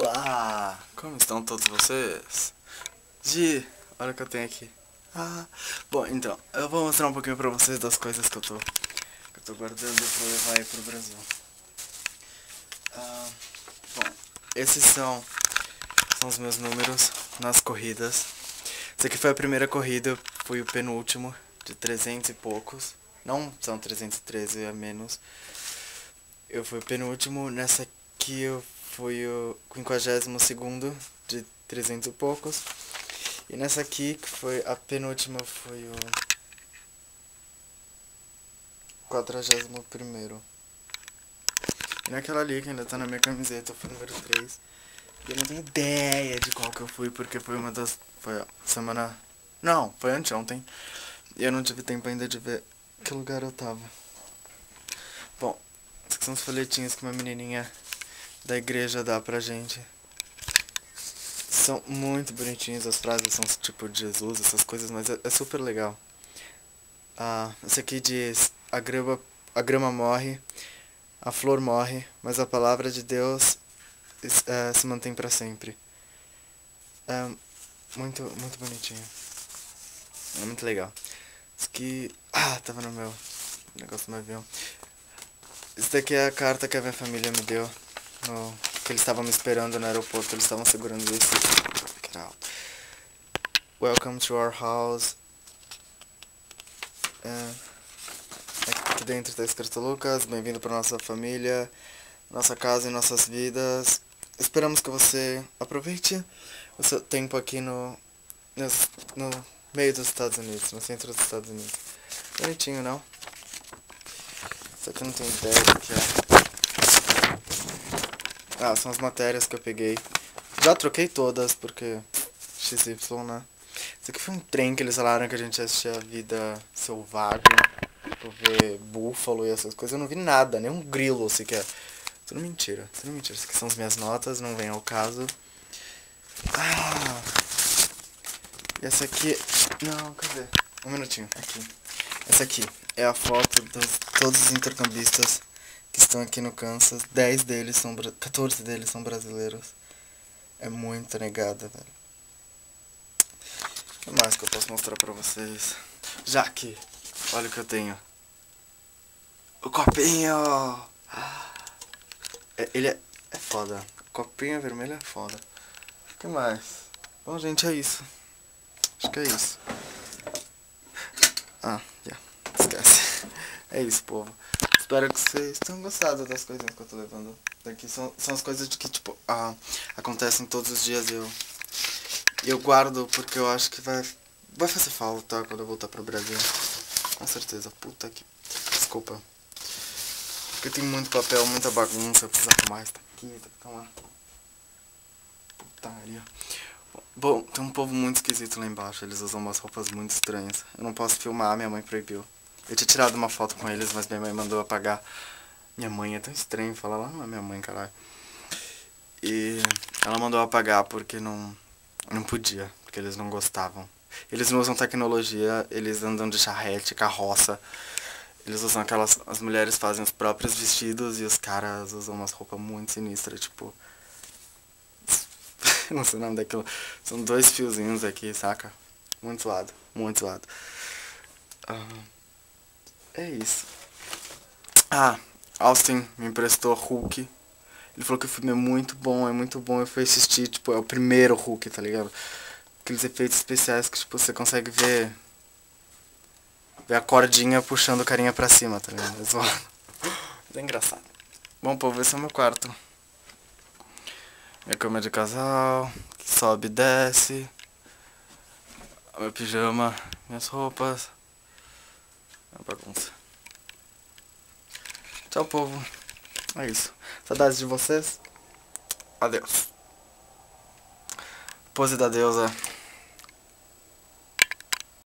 Olá! Como estão todos vocês? Olha o que eu tenho aqui. Bom, então, eu vou mostrar um pouquinho pra vocês das coisas que eu tô guardando pra levar aí pro Brasil. Bom, esses são os meus números nas corridas. Esse aqui foi a primeira corrida, eu fui o penúltimo, de 300 e poucos. Não são 313, é menos. Eu fui o penúltimo, nessa aqui eu fui o 52º de 300 e poucos. E nessa aqui, que foi a penúltima, foi o 41º. E naquela ali, que ainda tá na minha camiseta, foi o número 3. E eu não tenho ideia de qual que eu fui, porque foi uma das... Foi a semana... Não, foi anteontem. E eu não tive tempo ainda de ver que lugar eu tava. Bom, esses são os folhetinhos que uma menininha da igreja dá pra gente. São muito bonitinhos, as frases são tipo de Jesus, essas coisas, mas é super legal. Esse aqui diz: a grama morre, a flor morre, mas a palavra de Deus se mantém pra sempre. É muito bonitinho. É muito legal. Isso aqui... tava no meu negócio do avião. Isso daqui é a carta que a minha família me deu. Que eles estavam me esperando no aeroporto. Eles estavam segurando isso. Welcome to our house. Aqui dentro tá escrito: Lucas, bem-vindo pra nossa família, nossa casa e nossas vidas. Esperamos que você aproveite o seu tempo aqui no meio dos Estados Unidos, no centro dos Estados Unidos. Bonitinho, não? Só que eu não tenho ideia do que é. São as matérias que eu peguei. Já troquei todas, porque XY, né? Isso aqui foi um trem que eles falaram que a gente ia assistir A Vida Selvagem, pra ver búfalo e essas coisas. Eu não vi nada, nem um grilo sequer. Tudo mentira, tudo mentira. Isso aqui são as minhas notas, não vem ao caso. E essa aqui... Não, cadê? Um minutinho, aqui. Essa aqui é a foto de todos os intercambistas que estão aqui no Kansas. 14 deles são brasileiros. É muito negada, velho. O que mais que eu posso mostrar pra vocês? Jaque, olha o que eu tenho. O copinho! Ele é foda. O copinho vermelho é foda. O que mais? Bom, gente, é isso. Acho que é isso. Esquece. É isso, povo. Espero que vocês tenham gostado das coisinhas que eu tô levando daqui. São as coisas de que, tipo, acontecem todos os dias e eu guardo porque eu acho que vai fazer falta quando eu voltar pro Brasil. Com certeza. Puta que... Desculpa. Porque tem muito papel, muita bagunça, eu preciso arrumar isso aqui, calma. Putaria. Bom, tem um povo muito esquisito lá embaixo, eles usam umas roupas muito estranhas. Eu não posso filmar, minha mãe proibiu. Eu tinha tirado uma foto com eles, mas minha mãe mandou apagar. Minha mãe é tão estranho falar lá, não é minha mãe, caralho. E ela mandou apagar porque não podia, porque eles não gostavam. Eles não usam tecnologia, eles andam de charrete, carroça. Eles usam as mulheres fazem os próprios vestidos e os caras usam umas roupas muito sinistras, tipo... Não sei o nome daquilo. São 2 fiozinhos aqui, saca? Muito zoado, muito zoado. É isso. Austin me emprestou Hulk. Ele falou que o filme é muito bom, Eu fui assistir, tipo, é o primeiro Hulk, tá ligado? Aqueles efeitos especiais que, tipo, você consegue ver a cordinha puxando o carinha pra cima, tá ligado? É zoado. É engraçado. Bom, povo, esse é o meu quarto. Minha cama de casal, que sobe e desce. Meu pijama, minhas roupas. É uma bagunça. Tchau, povo. É isso. Saudades de vocês. Adeus. Pose da deusa.